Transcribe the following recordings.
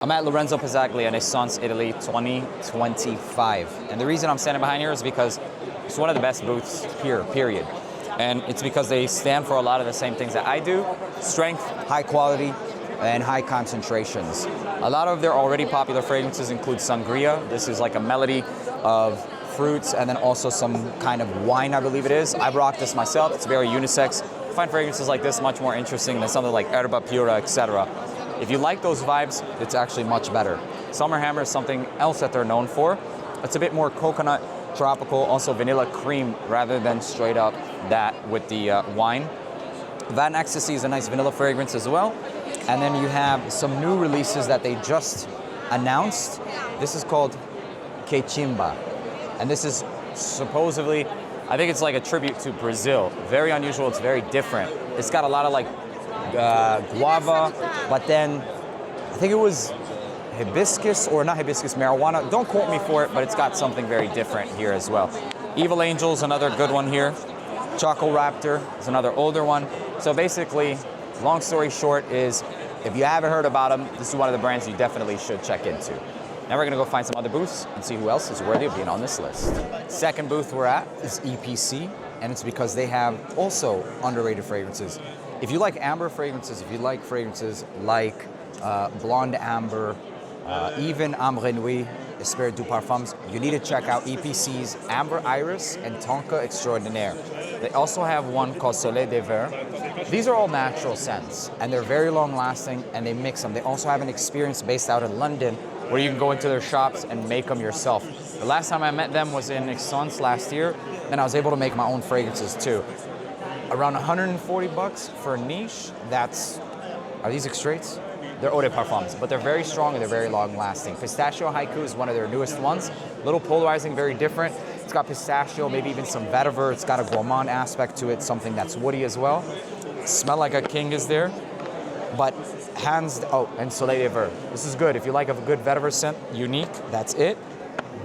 I'm at Lorenzo Pazzaglia in Esxence, Italy, 2025. And the reason I'm standing behind here is because it's one of the best booths here, period. And it's because they stand for a lot of the same things that I do: strength, high quality, and high concentrations. A lot of their already popular fragrances include sangria. This is like a melody of fruits, and then also some kind of wine, I believe it is. I've rocked this myself. It's very unisex. I find fragrances like this much more interesting than something like Herba Pura, etc. If you like those vibes, it's actually much better. Summer Hammer is something else that they're known for. It's a bit more coconut, tropical, also vanilla cream rather than straight up that with the wine. Van Ecstasy is a nice vanilla fragrance as well. And then you have some new releases that they just announced. This is called Quechimba. And this is supposedly, I think it's like a tribute to Brazil. Very unusual, it's very different. It's got a lot of like guava, but then I think it was hibiscus, or not hibiscus, marijuana. Don't quote me for it, but it's got something very different here as well. Evil Angel's another good one here. Choco Raptor is another older one. So basically, long story short is, if you haven't heard about them, this is one of the brands you definitely should check into. Now we're gonna go find some other booths and see who else is worthy of being on this list. Second booth we're at is EPC, and it's because they have also underrated fragrances. If you like amber fragrances, if you like fragrances like Blonde Amber, even Ambre Nuit, Sospiro Du Parfums, you need to check out EPC's Amber Iris and Tonka Extraordinaire. They also have one called Soleil des Verts. These are all natural scents, and they're very long lasting, and they mix them. They also have an experience based out in London where you can go into their shops and make them yourself. The last time I met them was in Esxence last year, and I was able to make my own fragrances too. Around 140 bucks for a niche. Are these extraits? They're eau de parfums, but they're very strong and they're very long lasting. Pistachio Haiku is one of their newest ones. A little polarizing, very different. It's got pistachio, maybe even some vetiver. It's got a gourmand aspect to it, something that's woody as well. Smell Like a King is there. But and Soleil des Verts. This is good. If you like a good vetiver scent, unique, that's it.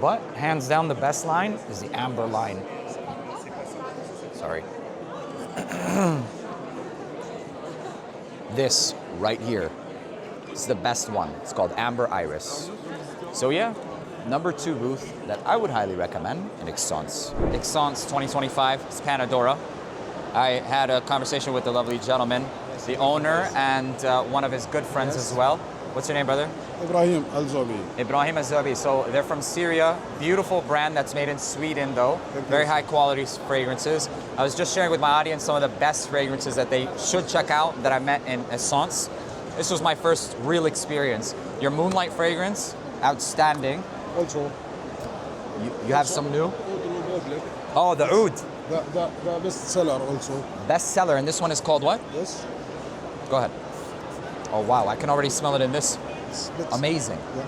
But hands down, the best line is the amber line. Sorry. This right here is the best one. It's called Amber Iris. So yeah, number 2 booth that I would highly recommend in Esxence. Esxence 2025 is Pana, Dora. I had a conversation with the lovely gentleman, the owner, and one of his good friends as well. What's your name, brother? Ibrahim Al-Zobi. Ibrahim Al-Zobi. So they're from Syria. Beautiful brand that's made in Sweden, though. Very high quality fragrances. I was just sharing with my audience some of the best fragrances that they should check out that I met in Esxence. This was my first real experience. Your Moonlight fragrance, outstanding. Also, you have some new? Oh, the oud. The best seller also. Best seller, and this one is called what? Yes. Go ahead. Oh wow, I can already smell it in this. Amazing. Yeah.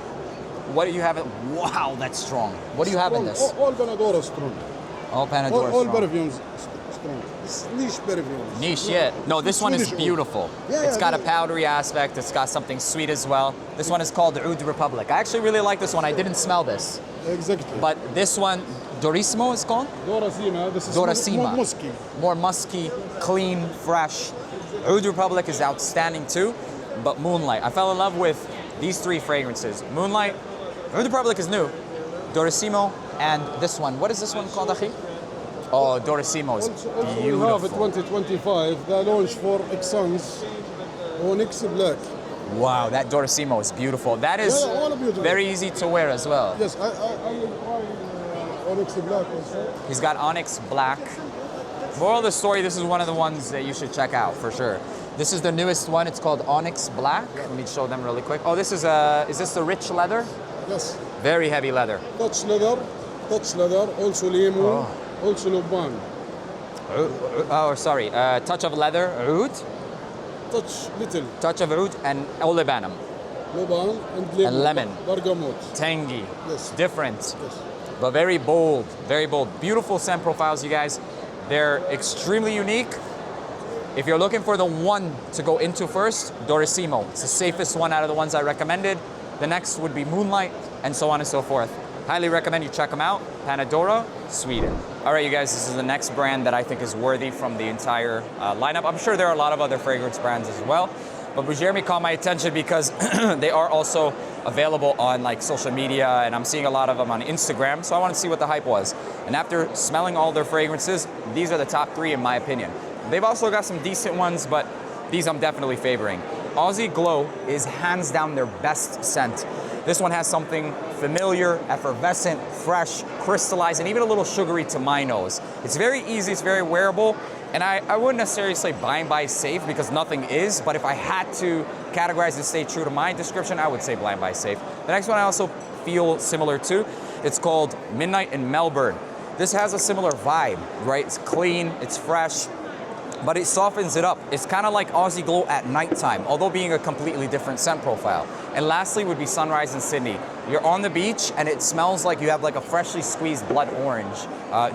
What do you have? Wow, that's strong. What do you have in this? All Panadora strong. All Panadora All strong. perfumes strong. It's niche perfumes. Niche, yeah. No, this one is beautiful. It's got a powdery aspect. It's got something sweet as well. This one is called the Oud Republic. I actually really like this one. I didn't smell this. Exactly. But this one, Dorissimo is called? Dora Sima. This is Dora more Sima. musky. More musky, clean, fresh. Oud Republic is outstanding too. But Moonlight, I fell in love with these 3 fragrances. Moonlight, Oud Republic is new. Dorissimo, and this one. What is this one called, Akhi? Oh, Dorissimo is Also beautiful. we have a 2025, the launch for Esxence, Onyx Black. Wow, that Dorissimo is beautiful. That is all beautiful. very easy to wear as well. Yes, I Onyx Black also. He's got Onyx Black. Moral of the story, this is one of the ones that you should check out for sure. This is the newest one. It's called Onyx Black. Let me show them really quick. Oh, this is this the rich leather? Yes. Very heavy leather. Touch leather, also lemon, also Luban. Oh, sorry. Touch of leather, oud. Touch of oud and olibanum. Luban and lemon. Bergamot. Tangy. Yes. Different. Yes. But very bold. Very bold. Beautiful scent profiles, you guys. They're extremely unique. If you're looking for the one to go into first, Dorissimo. It's the safest one out of the ones I recommended. The next would be Moonlight, and so on and so forth. Highly recommend you check them out. Panadora, Sweden. All right, you guys, this is the next brand that I think is worthy from the entire lineup. I'm sure there are a lot of other fragrance brands as well, but Bujairami caught my attention because they are also available on like social media, and I'm seeing a lot of them on Instagram, so I wanted to see what the hype was. And after smelling all their fragrances, these are the top 3 in my opinion. They've also got some decent ones, but these I'm definitely favoring. Aussie Glow is hands down their best scent. This one has something familiar, effervescent, fresh, crystallized, and even a little sugary to my nose. It's very easy, it's very wearable, and I wouldn't necessarily say blind buy safe because nothing is, but if I had to categorize and stay true to my description, I would say blind buy safe. The next one I also feel similar to, it's called Midnight in Melbourne. This has a similar vibe, right? It's clean, it's fresh, but it softens it up. It's kind of like Aussie Glow at nighttime, although being a completely different scent profile. And lastly would be Sunrise in Sydney. You're on the beach and it smells like you have like a freshly squeezed blood orange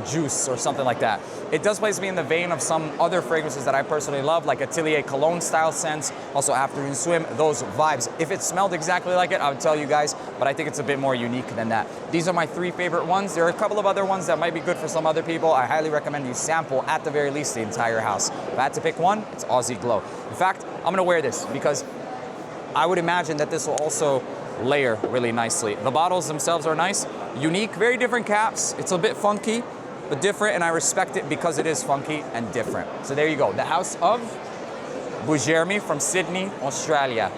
juice or something like that. It does place me in the vein of some other fragrances that I personally love, like Atelier Cologne style scents, also Afternoon Swim, those vibes. If it smelled exactly like it, I would tell you guys, but I think it's a bit more unique than that. These are my 3 favorite ones. There are a couple of other ones that might be good for some other people. I highly recommend you sample, at the very least, the entire house. If I had to pick one, it's Aussie Glow. In fact, I'm gonna wear this because I would imagine that this will also layer really nicely. The bottles themselves are nice, unique, very different caps. It's a bit funky, but different, and I respect it because it is funky and different. So there you go, the house of Bujairami from Sydney, Australia.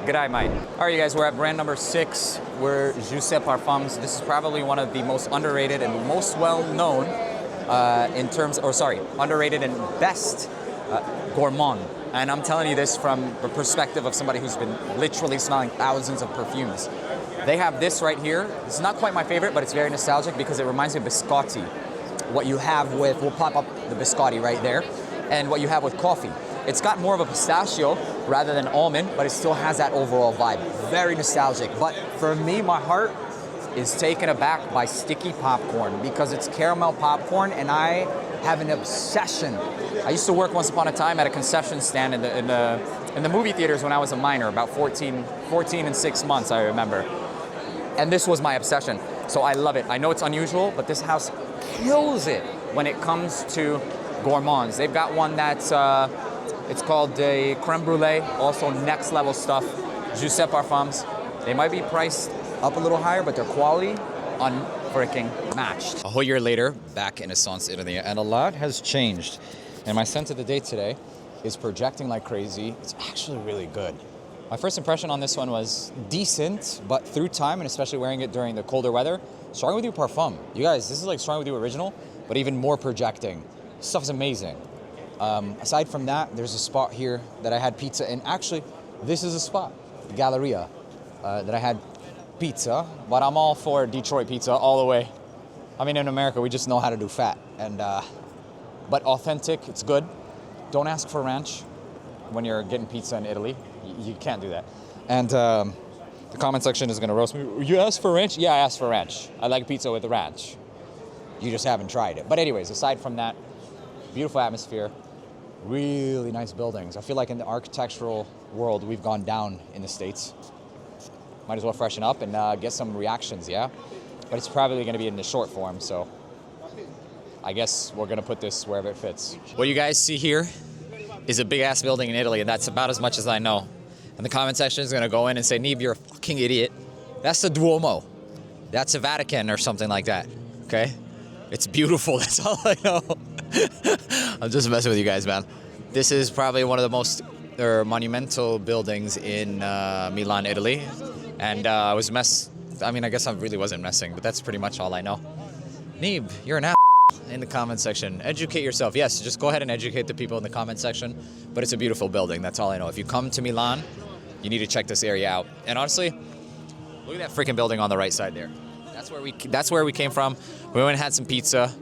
G'day, mate. All right, you guys, we're at brand number 6. We're Jousset Parfums. This is probably one of the most underrated and most well-known underrated and best gourmand. And I'm telling you this from the perspective of somebody who's been literally smelling thousands of perfumes. They have this right here. It's not quite my favorite, but it's very nostalgic because it reminds me of biscotti. What you have with, we'll pop up the biscotti right there, and what you have with coffee. It's got more of a pistachio rather than almond, but it still has that overall vibe. Very nostalgic. But for me, my heart is taken aback by sticky popcorn because it's caramel popcorn, and I have an obsession. I used to work once upon a time at a concession stand in the movie theaters when I was a minor, about 14 and 6 months, I remember. And this was my obsession. So I love it. I know it's unusual, but this house kills it when it comes to gourmands. They've got one that's, it's called a creme brulee, also next level stuff. Jousset Parfums. They might be priced up a little higher, but their quality unfreaking matched. A whole year later, back in Esxence, Italy, and a lot has changed. And my scent of the day today is projecting like crazy. It's actually really good. My first impression on this one was decent, but through time, and especially wearing it during the colder weather, Strong With You Parfum. You guys, this is like Strong With You original, but even more projecting. This stuff is amazing. Aside from that, there's a spot here that I had pizza in. Actually, this is a spot, the Galleria, that I had pizza, but I'm all for Detroit pizza all the way. I mean, in America, we just know how to do fat, and but authentic, it's good. Don't ask for ranch when you're getting pizza in Italy. You can't do that. And the comment section is gonna roast me. You asked for ranch? Yeah, I asked for ranch. I like pizza with the ranch. You just haven't tried it. But anyways, aside from that, beautiful atmosphere, really nice buildings. I feel like in the architectural world, we've gone down in the States. Might as well freshen up and get some reactions, yeah? But it's probably gonna be in the short form, so I guess we're gonna put this wherever it fits. What you guys see here is a big ass building in Italy, and that's about as much as I know. And the comment section is gonna go in and say, Neeb, you're a fucking idiot. That's the Duomo. That's the Vatican or something like that, okay? It's beautiful, that's all I know. I'm just messing with you guys, man. This is probably one of the most monumental buildings in Milan, Italy. And I mean, I guess I really wasn't messing, but that's pretty much all I know. Neeb, you're an ass in the comment section. Educate yourself. Yes, just go ahead and educate the people in the comment section. But it's a beautiful building. That's all I know. If you come to Milan, you need to check this area out. And honestly, look at that freaking building on the right side there. That's where we came from. We went and had some pizza.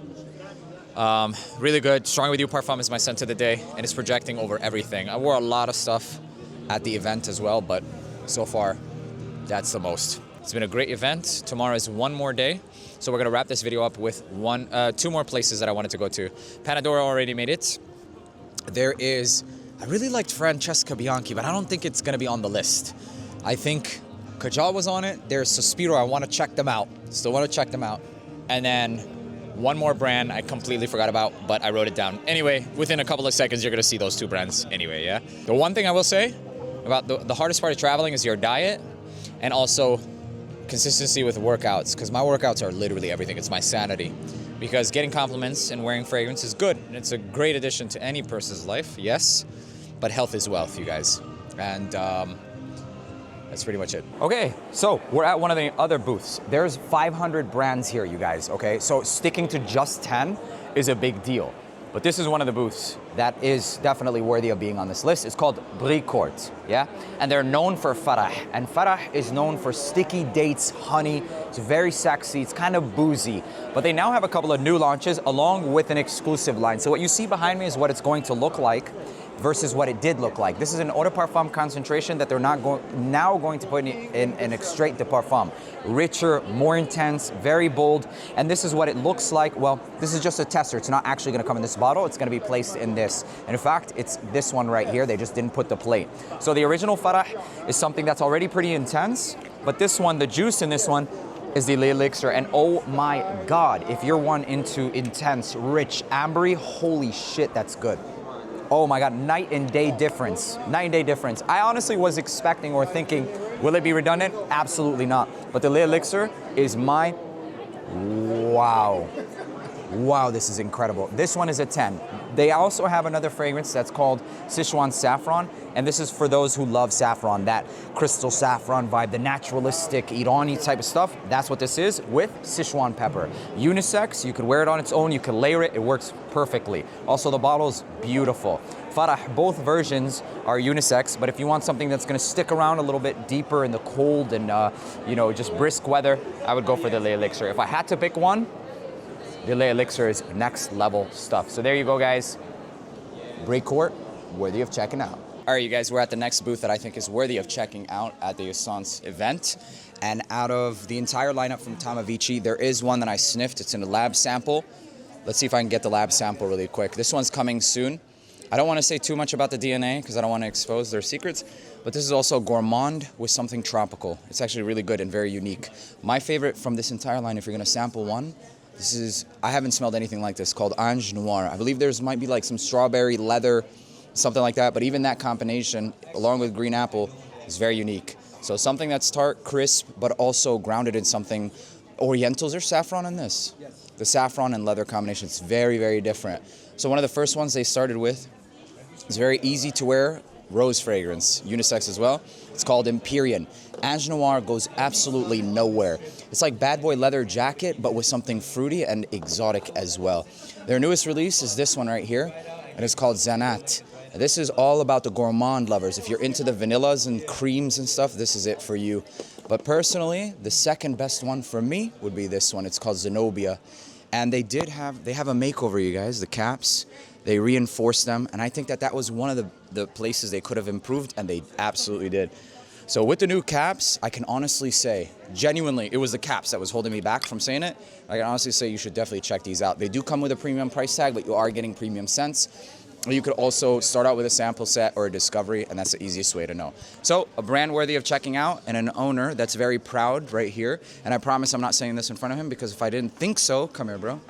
Really good. Strong With You Parfum is my scent of the day, and it's projecting over everything. I wore a lot of stuff at the event as well, but so far, that's the most. It's been a great event. Tomorrow is one more day. So we're gonna wrap this video up with two more places that I wanted to go to. Pana, Dora already made it. I really liked Francesca Bianchi, but I don't think it's gonna be on the list. I think Kajal was on it. There's Sospiro, I wanna check them out. Still wanna check them out. And then one more brand I completely forgot about, but I wrote it down. Anyway, within a couple of seconds, you're gonna see those 2 brands anyway, yeah? The one thing I will say about the hardest part of traveling is your diet. and also consistency with workouts, because my workouts are literally everything. It's my sanity. Because getting compliments and wearing fragrance is good, and it's a great addition to any person's life, yes, but health is wealth, you guys. And that's pretty much it. Okay, so we're at one of the other booths. There's 500 brands here, you guys, okay? So sticking to just 10 is a big deal. But this is one of the booths that is definitely worthy of being on this list. It's called Brecourt, yeah? And they're known for Farah. And Farah is known for sticky dates, honey. It's very sexy, it's kind of boozy. But they now have a couple of new launches along with an exclusive line. So what you see behind me is what it's going to look like versus what it did look like. This is an eau de parfum concentration that they're now going to put in an extrait de parfum. Richer, more intense, very bold. And this is what it looks like. Well, this is just a tester. It's not actually gonna come in this bottle. It's gonna be placed in this. And in fact, it's this one right here. They just didn't put the plate. So the original Farah is something that's already pretty intense. But this one, the juice in this one, is the elixir. And oh my God, if you're one into intense, rich, ambery, holy shit, that's good. Oh my God, night and day difference. Night and day difference. I honestly was expecting or thinking, will it be redundant? Absolutely not. But the elixir is my, wow. Wow, this is incredible. This one is a 10. They also have another fragrance that's called Sichuan Saffron, and this is for those who love saffron, that crystal saffron vibe, the naturalistic Irani type of stuff. That's what this is with Sichuan pepper. Unisex, you could wear it on its own, you can layer it, it works perfectly. Also, the bottle's beautiful. Farah, both versions are unisex, but if you want something that's gonna stick around a little bit deeper in the cold and you know, just brisk weather, I would go for the elixir. If I had to pick one, the elixir is next level stuff. So there you go, guys. Brecourt, worthy of checking out. All right, you guys, we're at the next booth that I think is worthy of checking out at the Esxence event. And out of the entire lineup from Tomavicci, there is one that I sniffed. It's in a lab sample. Let's see if I can get the lab sample really quick. This one's coming soon. I don't want to say too much about the DNA because I don't want to expose their secrets, but this is also gourmand with something tropical. It's actually really good and very unique. My favorite from this entire line, if you're going to sample one, this is, I haven't smelled anything like this, called Ange Noir. I believe there's might be like some strawberry, leather, something like that, but even that combination, along with green apple, is very unique. So something that's tart, crisp, but also grounded in something oriental. Is there saffron in this? Yes. The saffron and leather combination, it's very, very different. So one of the first ones they started with is very easy to wear, rose fragrance, unisex as well. It's called Empyrean. Ange Noir goes absolutely nowhere. It's like bad boy leather jacket, but with something fruity and exotic as well. Their newest release is this one right here, and it's called Zanat. This is all about the gourmand lovers. If you're into the vanillas and creams and stuff, this is it for you. But personally, the second best one for me would be this one. It's called Zenobia. And they have a makeover, you guys, the caps. They reinforced them, and I think that was one of the places they could have improved, and they absolutely did. So with the new caps, I can honestly say, genuinely, it was the caps that was holding me back from saying it. I can honestly say you should definitely check these out. They do come with a premium price tag, but you are getting premium scents. You could also start out with a sample set or a discovery, and that's the easiest way to know. So a brand worthy of checking out, and an owner that's very proud right here. And I promise I'm not saying this in front of him, because if I didn't think so, come here, bro,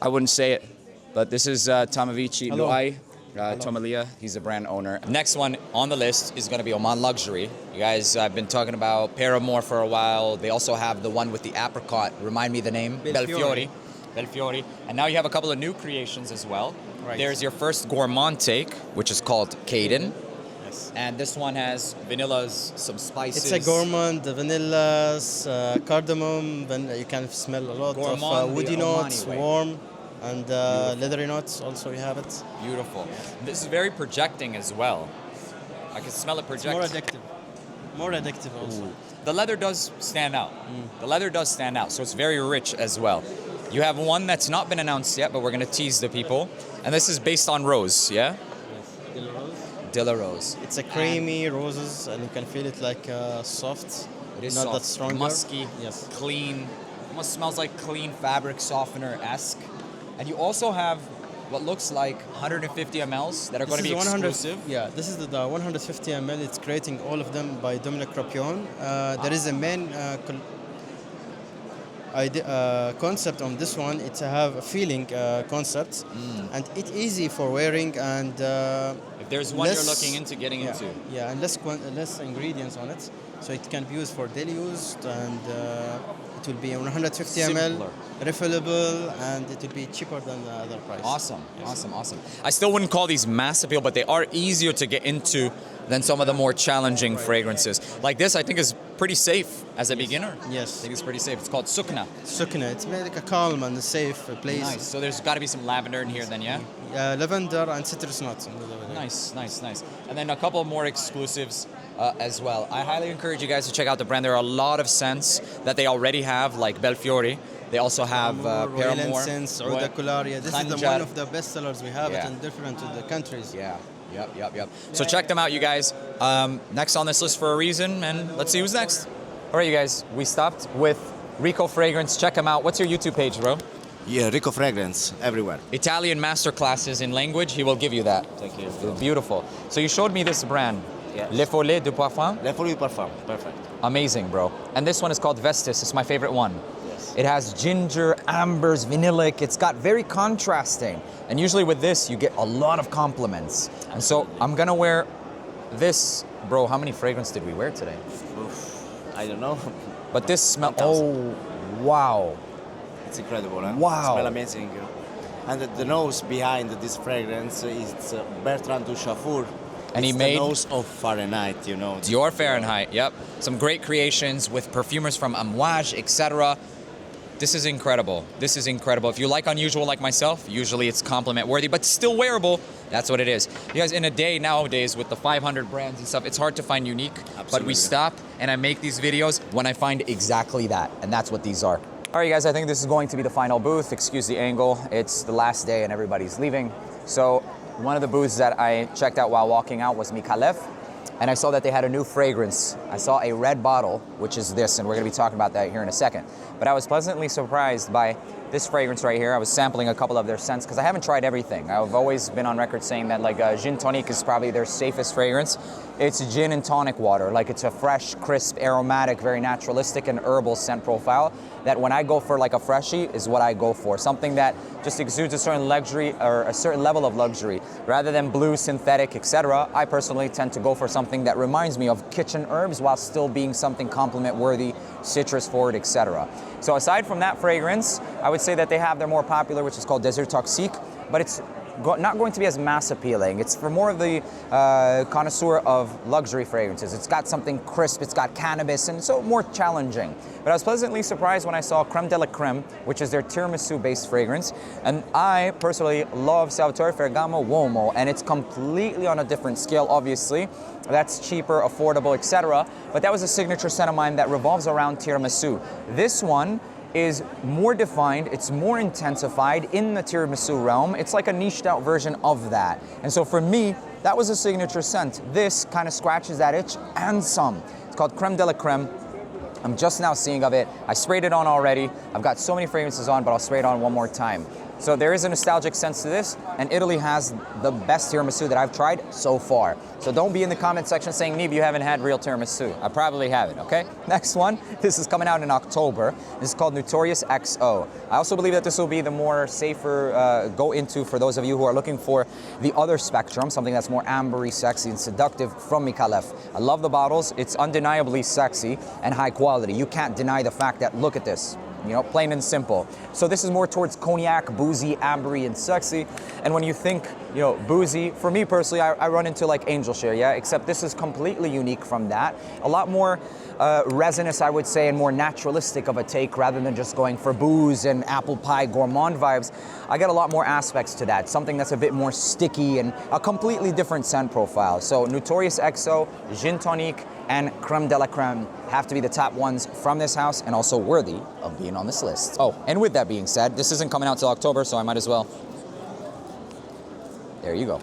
I wouldn't say it. But this is Tomavicci Luai, Tomalia. He's the brand owner. Next one on the list is going to be Omanluxury. You guys, I've been talking about Paramore for a while. They also have the one with the apricot. Remind me the name? Belfiore. And now you have a couple of new creations as well. Right. There's your first gourmand take, which is called Caden. Yes. And this one has vanillas, some spices. It's a gourmand, the vanillas, cardamom. You can smell a lot of woody notes, warm. And leathery notes, also you have it. Beautiful. This is very projecting as well. I can smell it project. It's more addictive. More addictive also. Ooh. The leather does stand out. The leather does stand out, so it's very rich as well. You have one that's not been announced yet, but we're going to tease the people. And this is based on rose, yeah? Yes, de la Rose. De la Rose. It's a creamy roses, and you can feel it like soft. It is not soft, that strong. musky, yes. Clean. Almost smells like clean fabric softener-esque. And you also have what looks like 150 mls that are going to be exclusive. Yeah, this is the 150 ml. It's creating all of them by Dominic Rapion. There is a main concept on this one. It's to have a feeling concept, and it's easy for wearing. And if there's one you're looking into getting into, and less ingredients on it. so it can be used for daily use, and it will be 150 Simpler. ml, refillable, and it will be cheaper than the other price. Awesome, Yes. awesome. I still wouldn't call these mass appeal, but they are easier to get into than some of the more challenging fragrances. Like this, I think is pretty safe as a beginner. I Yes. think it's pretty safe. It's called Sukna. Sukna, it's made like a calm and a safe place. Nice. So there's got to be some lavender in here then, yeah? Lavender and citrus nuts. Nice. And then a couple more exclusives as well. I highly encourage you guys to check out the brand. There are a lot of scents that they already have, like Belfiore. They also have Royal Paramore. Incense, Oud Colaria. This is Khanjar. one of the best sellers we have Yeah. it in different countries. Yeah. Yep. So check them out, you guys. Next on this list for a reason, and let's see who's next. All right, you guys. We stopped with Rico Fragrance. Check them out. What's your YouTube page, bro? Yeah, Rico Fragrance everywhere. Italian masterclasses in language. He will give you that. Thank you. Beautiful. So you showed me this brand, Yes. Le Folies Du Parfum. Folies Du Parfum, perfect. Amazing, bro. And this one is called Vestis. It's my favorite one. Yes. It has ginger, ambers, vanillic. It's got very contrasting. And usually with this, you get a lot of compliments. And so I'm gonna wear this. Bro, how many fragrances did we wear today? Oof, I don't know. But this smell, 1,000. oh, wow. It's incredible, huh? Wow. Smell amazing. And the nose behind this fragrance is Bertrand Duchaufour. And he It's made- the nose of Fahrenheit, you know. Dior Fahrenheit, yep. Some great creations with perfumers from Amouage, etc. This is incredible. This is incredible. If you like unusual like myself, usually it's compliment worthy, but still wearable. That's what it is. You guys, in a day nowadays with the 500 brands and stuff, it's hard to find unique, but we Absolutely. stop and I make these videos when I find exactly that, and that's what these are. All right, you guys, I think this is going to be the final booth. Excuse the angle. It's the last day and everybody's leaving. So one of the booths that I checked out while walking out was Micallef, and I saw that they had a new fragrance. I saw a red bottle, which is this, and we're gonna be talking about that here in a second. But I was pleasantly surprised by this fragrance right here. I was sampling a couple of their scents because I haven't tried everything. I've always been on record saying that like gin tonic is probably their safest fragrance. It's gin and tonic water. Like it's a fresh, crisp, aromatic, very naturalistic and herbal scent profile that when I go for like a freshie is what I go for. Something that just exudes a certain luxury or a certain level of luxury. Rather than blue, synthetic, etc., I personally tend to go for something that reminds me of kitchen herbs while still being something compliment worthy, citrus forward, etc. So aside from that fragrance, I would say that they have their more popular, which is called Désir Toxique, but it's not going to be as mass appealing. It's for more of the connoisseur of luxury fragrances. It's got something crisp, it's got cannabis, and so more challenging. But I was pleasantly surprised when I saw Crème de la Crème, which is their tiramisu-based fragrance. And I personally love Salvatore Ferragamo Uomo, and it's completely on a different scale, obviously. That's cheaper, affordable, etc. But that was a signature scent of mine that revolves around tiramisu. This one is more defined, it's more intensified in the tiramisu realm. It's like a niched out version of that. And so for me, that was a signature scent. This kind of scratches that itch and some. It's called Crème de la Crème. I'm just now seeing of it. I sprayed it on already. I've got so many fragrances on, but I'll spray it on one more time. So there is a nostalgic sense to this, and Italy has the best tiramisu that I've tried so far. So don't be in the comment section saying, Neeb, you haven't had real tiramisu. I probably haven't, okay? Next one, this is coming out in October. This is called Notorious XO. I also believe that this will be the more safer go into for those of you who are looking for the other spectrum, something that's more ambery, sexy, and seductive from Micallef. I love the bottles. It's undeniably sexy and high quality. You can't deny the fact that, look at this. You know, plain and simple. So this is more towards cognac, boozy, ambery, and sexy. And when you think, you know, boozy, for me personally, I run into like Angel Share, yeah? Except this is completely unique from that. A lot more resinous, I would say, and more naturalistic of a take rather than just going for booze and apple pie gourmand vibes. I get a lot more aspects to that. Something that's a bit more sticky and a completely different scent profile. So Notorious XO, Gin Tonic, and Crème de la Crème have to be the top ones from this house and also worthy of being on this list. Oh, and with that being said, this isn't coming out till October, so I might as well. There you go.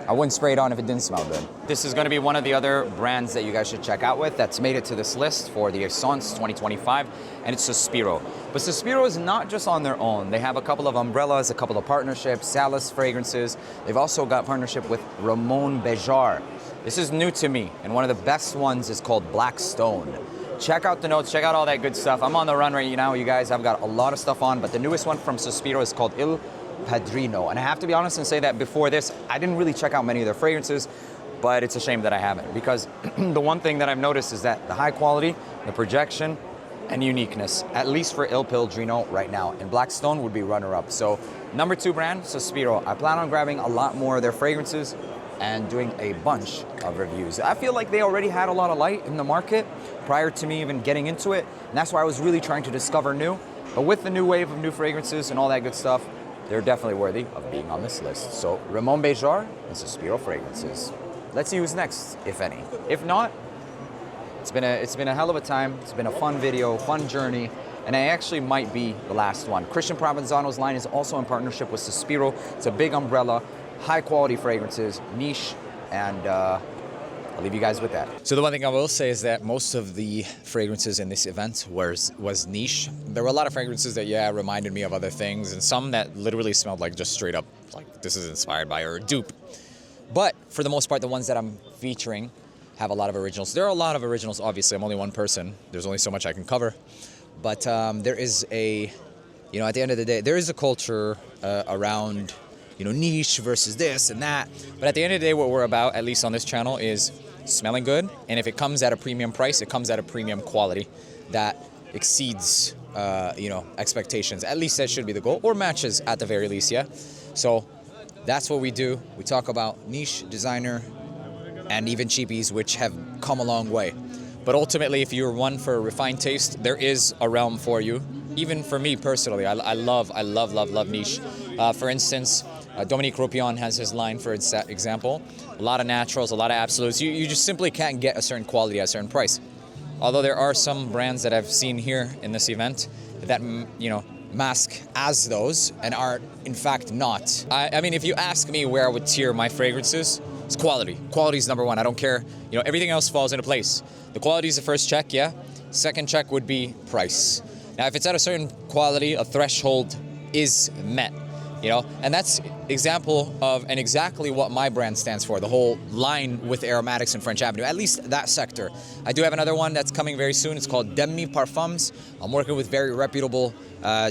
I wouldn't spray it on if it didn't smell good. This is going to be one of the other brands that you guys should check out with that's made it to this list for the Esxence 2025, and it's Sospiro. But Sospiro is not just on their own. They have a couple of umbrellas, a couple of partnerships, Salas fragrances. They've also got partnership with Ramon Bejar. This is new to me, and one of the best ones is called Black Stone. Check out the notes, check out all that good stuff. I'm on the run right now, you guys. I've got a lot of stuff on, but the newest one from Sospiro is called Il Padrino. And I have to be honest and say that before this, I didn't really check out many of their fragrances. but it's a shame that I haven't, because the one thing that I've noticed is that the high quality, the projection, and uniqueness, at least for Il Pellegrino right now, and Blackstone would be runner-up. So number 2 brand, Sospiro. I plan on grabbing a lot more of their fragrances and doing a bunch of reviews. I feel like they already had a lot of light in the market prior to me even getting into it, and that's why I was really trying to discover new. But with the new wave of new fragrances and all that good stuff, they're definitely worthy of being on this list. So Ramon Béjart and Sospiro fragrances. Let's see who's next, if any. If not, it's been a hell of a time. It's been a fun video, fun journey, and I actually might be the last one. Christian Provenzano's line is also in partnership with Sospiro. It's a big umbrella, high quality fragrances, niche, and I'll leave you guys with that. So the one thing I will say is that most of the fragrances in this event was niche. There were a lot of fragrances that, yeah, reminded me of other things, and some that literally smelled like just straight up, like this is inspired by or a dupe. But for the most part, the ones that I'm featuring have a lot of originals. There are a lot of originals, obviously. I'm only one person. There's only so much I can cover. But there is a, you know, at the end of the day, there is a culture around, you know, niche versus this and that. But at the end of the day, what we're about, at least on this channel, is smelling good. And if it comes at a premium price, it comes at a premium quality that exceeds, you know, expectations. At least that should be the goal, or matches at the very least, yeah? So that's what we do. We talk about niche, designer, and even cheapies, which have come a long way. But ultimately, if you're one for a refined taste, there is a realm for you. Even for me personally, I love niche. For instance, Dominique Ropion has his line, for example. A lot of naturals, a lot of absolutes. You just simply can't get a certain quality at a certain price. Although there are some brands that I've seen here in this event that, you know, mask as those and are in fact not. I mean, if you ask me where I would tier my fragrances, it's quality. Quality is number one. I don't care. You know, everything else falls into place. The quality is the first check, yeah? Second check would be price. Now, if it's at a certain quality, a threshold is met, you know? And that's example of and exactly what my brand stands for, the whole line with AROMATIX and French Avenue, at least that sector. I do have another one that's coming very soon. It's called Demi Parfums. I'm working with very reputable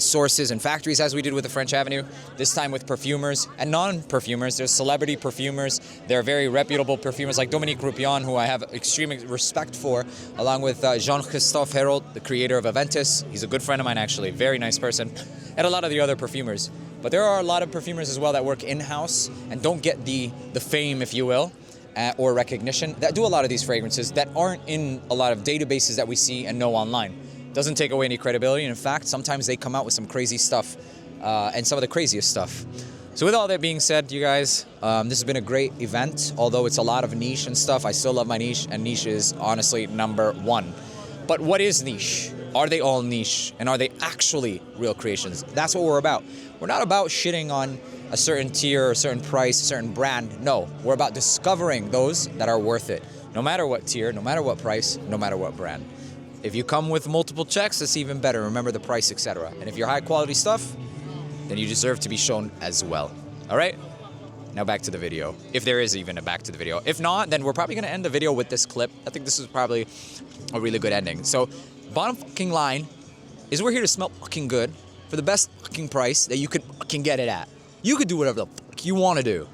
sources and factories, as we did with the French Avenue, this time with perfumers and non-perfumers. There's celebrity perfumers. There are very reputable perfumers like Dominique Ropion, who I have extreme respect for, along with Jean-Christophe Herold, the creator of Aventus. He's a good friend of mine, actually, very nice person, and a lot of the other perfumers. But there are a lot of perfumers as well that work in-house and don't get the fame, if you will, or recognition, that do a lot of these fragrances that aren't in a lot of databases that we see and know online. Doesn't take away any credibility. And in fact, sometimes they come out with some crazy stuff and some of the craziest stuff. So with all that being said, you guys, this has been a great event. Although it's a lot of niche and stuff, I still love my niche, and niche is honestly number one. But what is niche? Are they all niche? And are they actually real creations? That's what we're about. We're not about shitting on a certain tier, a certain price, a certain brand. No, we're about discovering those that are worth it. No matter what tier, no matter what price, no matter what brand. If you come with multiple checks, that's even better. Remember the price, etc. And if you're high quality stuff, then you deserve to be shown as well. All right? Now back to the video. If there is even a back to the video. If not, then we're probably going to end the video with this clip. I think this is probably a really good ending. So, bottom fucking line is we're here to smell fucking good for the best fucking price that you could fucking get it at. You could do whatever the fuck you want to do.